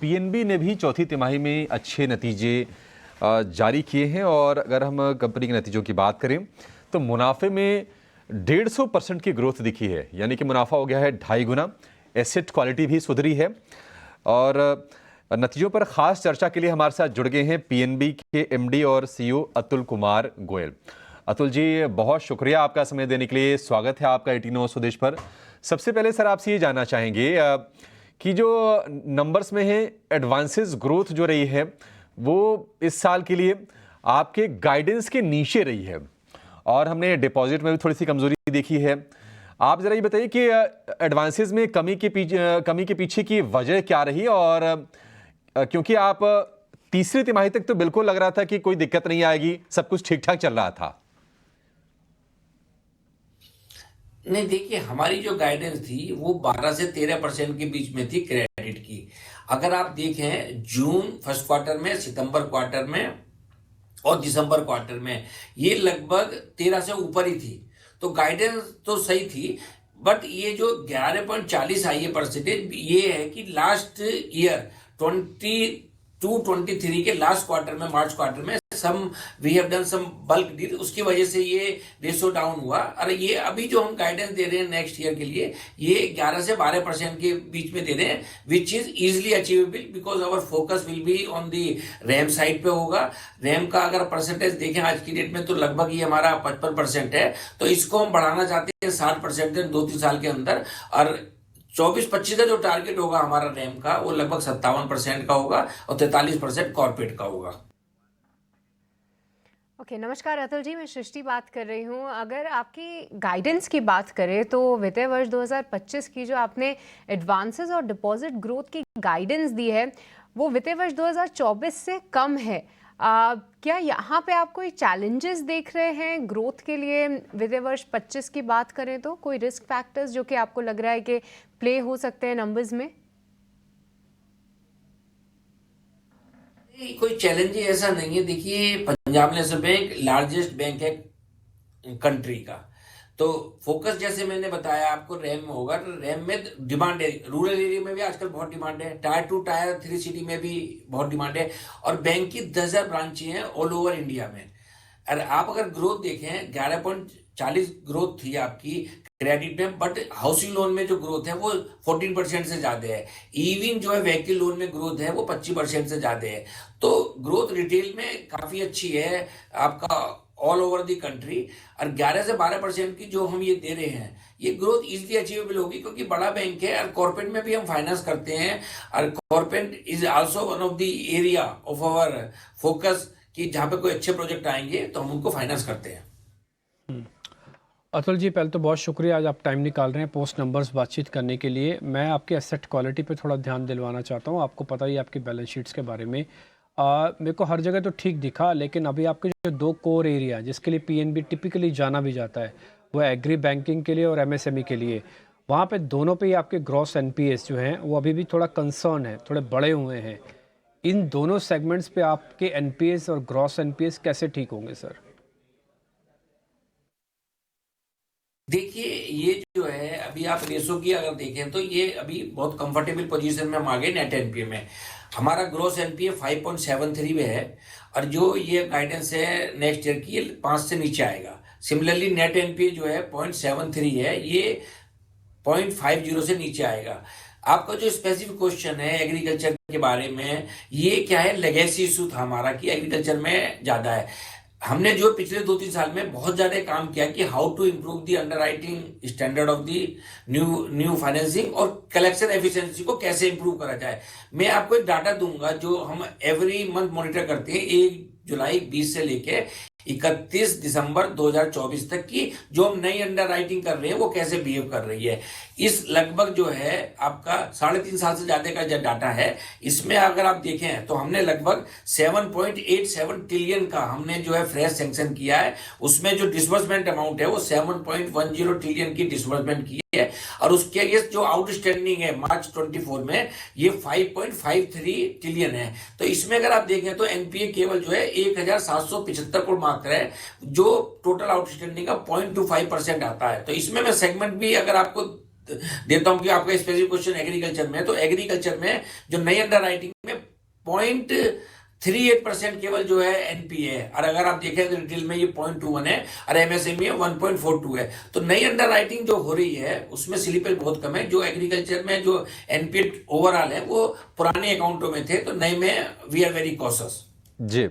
PNB ने भी चौथी तिमाही में अच्छे नतीजे जारी किए हैं और अगर हम कंपनी के नतीजों की बात करें तो मुनाफे में 150% की ग्रोथ दिखी है, यानी कि मुनाफा हो गया है 2.5 गुना। एसेट क्वालिटी भी सुधरी है और नतीजों पर खास चर्चा के लिए हमारे साथ जुड़ गए हैं पीएनबी के एमडी और सीईओ अतुल कुमार गोयल। अतुल जी, बहुत शुक्रिया आपका समय देने के लिए। स्वागत है आपका 18 स्वदेश पर। सबसे पहले सर आपसे ये जानना चाहेंगे कि जो नंबर्स में है एडवांसेस ग्रोथ जो रही है वो इस साल के लिए आपके गाइडेंस के नीचे रही है और हमने डिपॉजिट में भी थोड़ी सी कमजोरी देखी है। आप जरा ये बताइए कि एडवांसेस में कमी के पीछे की वजह क्या रही, और क्योंकि आप तीसरी तिमाही तक तो बिल्कुल लग रहा था कि कोई दिक्कत नहीं आएगी, सब कुछ ठीक ठाक चल रहा था। नहीं, देखिए हमारी जो गाइडेंस थी वो 12 से 13% के बीच में थी क्रेडिट की। अगर आप देखें जून फर्स्ट क्वार्टर में, सितंबर क्वार्टर में और दिसंबर क्वार्टर में ये लगभग 13 से ऊपर ही थी, तो गाइडेंस तो सही थी। बट ये जो 11.40 आई है परसेंटेज, ये है कि लास्ट ईयर 22-23 के लास्ट क्वार्टर में, मार्च क्वार्टर में we have done some bulk deal, उसकी वजह से ये रेशो डाउन हुआ। और ये अभी जो हम गाइडेंस दे रहे हैं नेक्स्ट ईयर के लिए, ये 11 से 12% के बीच में दे रहे हैं, which is easily achievable because our focus will be on the RAM side पे होगा। रैम का अगर परसेंटेज देखें आज की डेट में तो लगभग ये हमारा 55% है, तो इसको हम बढ़ाना चाहते हैं 60% 2-3 साल के अंदर। और 24-25 का जो टारगेट होगा हमारा रैम का वो लगभग 57% का होगा और 43% कॉर्पोरेट का होगा। नमस्कार अतुल जी, मैं सृष्टि बात कर रही हूँ। अगर आपकी गाइडेंस की बात करें तो वित्तीय वर्ष 2025 की जो आपने एडवांसेस और डिपॉजिट ग्रोथ की गाइडेंस दी है वो वित्तीय वर्ष 2024 से कम है। क्या यहाँ पे आप कोई चैलेंजेस देख रहे हैं ग्रोथ के लिए? वित्तीय वर्ष 25 की बात करें तो कोई रिस्क फैक्टर्स जो कि आपको लग रहा है कि प्ले हो सकते हैं नंबर्स में? कोई चैलेंज ऐसा नहीं है। देखिए Punjab national bank largest bank है कंट्री का, तो फोकस जैसे मैंने बताया आपको रैम में होगा। रैम में डिमांड है, रूरल एरिया में भी आजकल बहुत डिमांड है, टायर 2 टायर 3 सिटी में भी बहुत डिमांड है, और बैंक की 10,000 ब्रांचें हैं ऑल ओवर इंडिया में। और आप अगर ग्रोथ देखें 11.40 ग्रोथ थी आपकी क्रेडिट में, बट हाउसिंग लोन में जो ग्रोथ है वो 14% से ज्यादा है। इवन जो है व्हीकल लोन में ग्रोथ है वो 25% से ज्यादा है। तो ग्रोथ रिटेल में काफी अच्छी है आपका ऑल ओवर दी कंट्री। और 11 से 12% की जो हम ये दे रहे हैं ये ग्रोथ इजिली अचीवेबल होगी, क्योंकि बड़ा बैंक है और कॉर्पोरेट में भी हम फाइनेंस करते हैं। और corporate is also one of the area of our focus कि जहां पे कोई अच्छे प्रोजेक्ट आएंगे तो हम उनको फाइनेंस करते हैं। अतुल जी, पहले तो बहुत शुक्रिया आज आप टाइम निकाल रहे हैं पोस्ट नंबर्स बातचीत करने के लिए। मैं आपके एसेट क्वालिटी पे थोड़ा ध्यान दिलवाना चाहता हूँ। आपको पता ही आपकी बैलेंस शीट्स के बारे में मेरे को हर जगह तो ठीक दिखा, लेकिन अभी आपके जो 2 कोर एरिया जिसके लिए पीएनबी टिपिकली जाना भी जाता है वो एग्री बैंकिंग के लिए और एमएसएमई के लिए, वहाँ पे दोनों पे ही आपके ग्रॉस एनपीएस जो हैं वो अभी भी थोड़ा कंसर्न है, थोड़े बड़े हुए हैं। इन दोनों सेगमेंट्स पे आपके एनपीएस और ग्रॉस एनपीएस कैसे ठीक होंगे सर? देखिए ये जो है अभी आप रेशो की अगर देखें तो ये अभी बहुत कंफर्टेबल पोजीशन में हम आ गए। नेट एनपीए में हमारा ग्रोस एनपीए 5.73 में है, और जो ये गाइडेंस है नेक्स्ट ईयर की 5 से नीचे आएगा। सिमिलरली नेट एनपीए जो है 0.73 है, ये 0.50 से नीचे आएगा। आपका जो स्पेसिफिक क्वेश्चन है एग्रीकल्चर के बारे में, ये क्या है, लेगेसी इशू था हमारा कि एग्रीकल्चर में ज्यादा है। हमने जो पिछले 2-3 साल में बहुत ज्यादा काम किया कि how to improve the underwriting standard of the new financing और कलेक्शन एफिशिएंसी को कैसे इंप्रूव करा जाए। मैं आपको एक डाटा दूंगा जो हम एवरी मंथ मॉनिटर करते हैं, 1 जुलाई 20 से लेके 31 दिसंबर 2024 तक की जो हम नई अंडर राइटिंग कर रहे हैं वो कैसे बिहेव कर रही है। इस लगभग जो है आपका 3.5 साल से ज्यादा का जो डाटा है, इसमें अगर आप देखें तो हमने लगभग 7.87 ट्रिलियन का हमने जो है फ्रेश सैंक्शन किया है। उसमें जो डिसबर्समेंट अमाउंट है वो 7.10 ट्रिलियन की डिसबर्समेंट की है, और उसके अगेंस्ट जो आउटस्टैंडिंग है मार्च 24 में ये 5.53 ट्रिलियन है। तो इसमें अगर आप देखें तो एनपीए केवल जो है 1775 करोड़ मात्र है, जो टोटल आउटस्टैंडिंग का 0.25% आता है। तो इसमें मैं सेगमेंट भी अगर आपको देता हूं कि आपका स्पेसिफिक क्वेश्चन एग्रीकल्चर में है, तो एग्रीकल्चर में जो नई अंडर राइटिंग में 0.38% केवल जो है एनपीए है, और अगर आप देखें तो रिटेल में ये 0.21 है और एमएसएमई में 1.42 है। तो नई अंडर राइटिंग जो हो रही है उसमें स्लिपेज बहुत कम है। जो एग्रीकल्चर में जो एनपीए ओवरऑल है वो पुराने अकाउंटों में थे, तो नए में वी आर वेरी कॉशियस। जी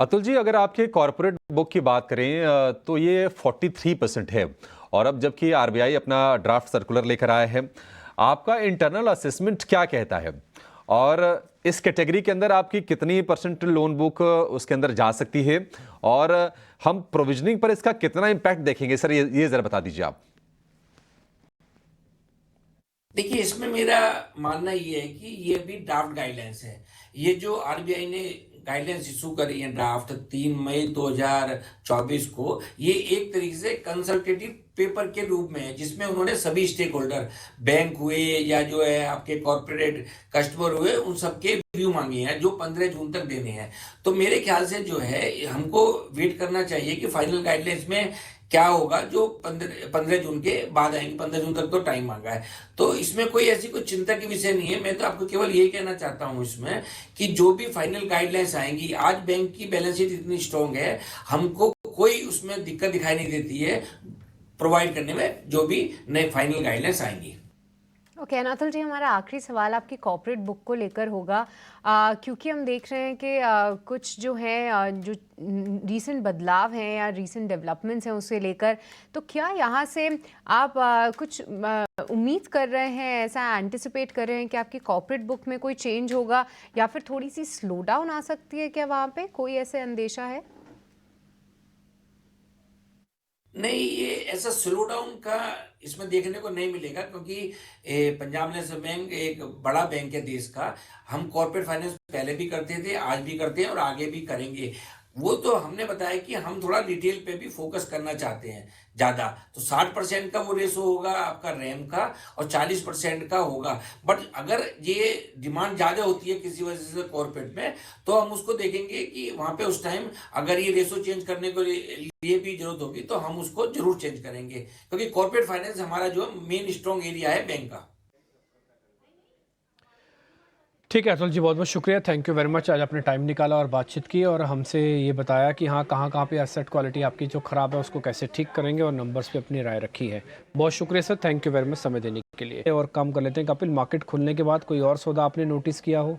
अतुल जी, अगर आपके कॉर्पोरेट बुक की बात करें तो ये 43% है, और अब जबकि आरबीआई अपना ड्राफ्ट सर्कुलर लेकर आया है, आपका इंटरनल असेसमेंट क्या कहता है और इस कैटेगरी के अंदर आपकी कितनी % लोन बुक उसके अंदर जा सकती है, और हम प्रोविजनिंग पर इसका कितना इम्पैक्ट देखेंगे सर, ये जरा बता दीजिए आप। देखिए, इसमें मेरा मानना ये है कि ये भी ड्राफ्ट गाइडलाइंस है। ये जो आरबीआई ने गाइडलाइंस इशू करी है ड्राफ्ट 3 मई 2024 को, ये एक तरीके से कंसल्टेटिव पेपर के रूप में है, जिसमें उन्होंने सभी स्टेक होल्डर, बैंक हुए या जो है आपके कॉर्पोरेट कस्टमर हुए, उन सबके व्यू मांगे हैं जो 15 जून तक देने हैं। तो मेरे ख्याल से जो है हमको वेट करना चाहिए कि फाइनल गाइडलाइंस में क्या होगा, जो 15 जून के बाद आएंगे। 15 जून तक तो टाइम मांगा है, तो इसमें कोई ऐसी कोई चिंता की विषय नहीं है। मैं तो आपको केवल यही कहना चाहता हूं इसमें कि जो भी फाइनल गाइडलाइंस आएंगी, आज बैंक की बैलेंस शीट इतनी स्ट्रांग है, हमको कोई उसमें दिक्कत दिखाई नहीं देती है प्रोवाइड करने में, जो भी नए फाइनल गाइडलाइंस आएंगी। ओके अनाथल जी, हमारा आखिरी सवाल आपकी कॉर्पोरेट बुक को लेकर होगा, क्योंकि हम देख रहे हैं कि कुछ जो है जो रीसेंट बदलाव हैं या रीसेंट डेवलपमेंट्स हैं उसे लेकर, तो क्या यहाँ से आप कुछ उम्मीद कर रहे हैं, ऐसा एंटिसिपेट कर रहे हैं कि आपकी कॉर्पोरेट बुक में कोई चेंज होगा या फिर थोड़ी सी स्लो डाउन आ सकती है? क्या वहाँ पे कोई ऐसे अंदेशा है? नहीं, ये ऐसा स्लो डाउन का इसमें देखने को नहीं मिलेगा, क्योंकि पंजाब नेशनल बैंक एक बड़ा बैंक है देश का। हम कॉर्पोरेट फाइनेंस पहले भी करते थे, आज भी करते हैं और आगे भी करेंगे। वो तो हमने बताया कि हम थोड़ा रिटेल पे भी फोकस करना चाहते हैं ज़्यादा, तो 60% का वो रेशो होगा आपका रैम का और 40% का होगा। बट अगर ये डिमांड ज़्यादा होती है किसी वजह से कॉर्पोरेट में, तो हम उसको देखेंगे कि वहाँ पे उस टाइम अगर ये रेशो चेंज करने के लिए भी जरूरत होगी तो हम उसको जरूर चेंज करेंगे, क्योंकि कॉर्पोरेट फाइनेंस हमारा जो मेन स्ट्रॉन्ग एरिया है बैंक का। ठीक है अतुल जी, बहुत बहुत शुक्रिया, थैंक यू वेरी मच। आज आपने टाइम निकाला और बातचीत की और हमसे ये बताया कि हाँ कहाँ पे एसेट क्वालिटी आपकी जो ख़राब है उसको कैसे ठीक करेंगे, और नंबर्स पे अपनी राय रखी है। बहुत शुक्रिया sir, thank you very much समय देने के लिए। और काम कर लेते हैं कपिल, मार्केट खुलने के बाद कोई और सौदा आपने नोटिस किया हो?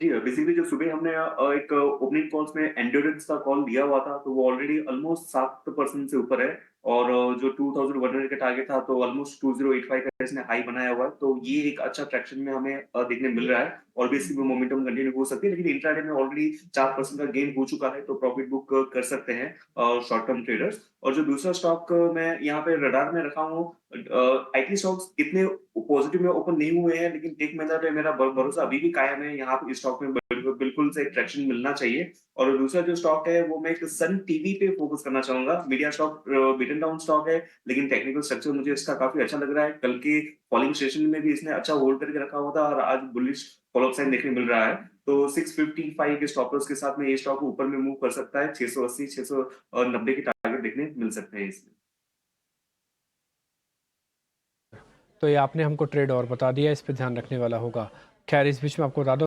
जी बेसिकली जो सुबह हमने एक ओपनिंग कॉल्स में एंड्योरेंस का कॉल दिया हुआ था, तो वो ऑलरेडी ऑलमोस्ट 7% से ऊपर है, और जो 2100 का टारगेट था तो ऑलमोस्ट 2085 का इसने हाई बनाया हुआ है। तो ये एक अच्छा ट्रैक्शन में हमें देखने मिल रहा है, और बेसिकली वो मोमेंटम कंटिन्यू हो सकती है, लेकिन इंट्राडे में ऑलरेडी 4% का गेन हो चुका है, तो प्रॉफिट बुक कर सकते हैं शॉर्ट टर्म ट्रेडर्स। और जो दूसरा स्टॉक मैं यहाँ पे रडार में रखा हूँ, आईटी स्टॉक्स इतने पॉजिटिव में ओपन नहीं हुए हैं, लेकिन टेक महिंद्रा पे मेरा भरोसा अभी भी कायम है। यहाँ पे स्टॉक में बिल्कुल से ट्रैक्शन मिलना चाहिए। और दूसरा जो स्टॉक है वो मैं एक सन टीवी पे फोकस करना चाहूंगा। मीडिया स्टॉक बिटन डाउन स्टॉक है, लेकिन टेक्निकल स्ट्रक्चर मुझे इसका काफी अच्छा लग रहा है। कल के फॉलिंग सेशन में भी इसने अच्छा होल्ड करके रखा हुआ था, और आज बुलिश फॉलोअप साइन देखने मिल रहा है। तो 655 के स्टॉप लॉस के साथ में ये स्टॉक ऊपर में मूव कर सकता है। 680 690 के टारगेट देखने मिल सकते हैं इसमें। तो ये आपने हमको ट्रेड और बता दिया, इस पर ध्यान रखने वाला होगा। खैर इस बीच में आपको बता दो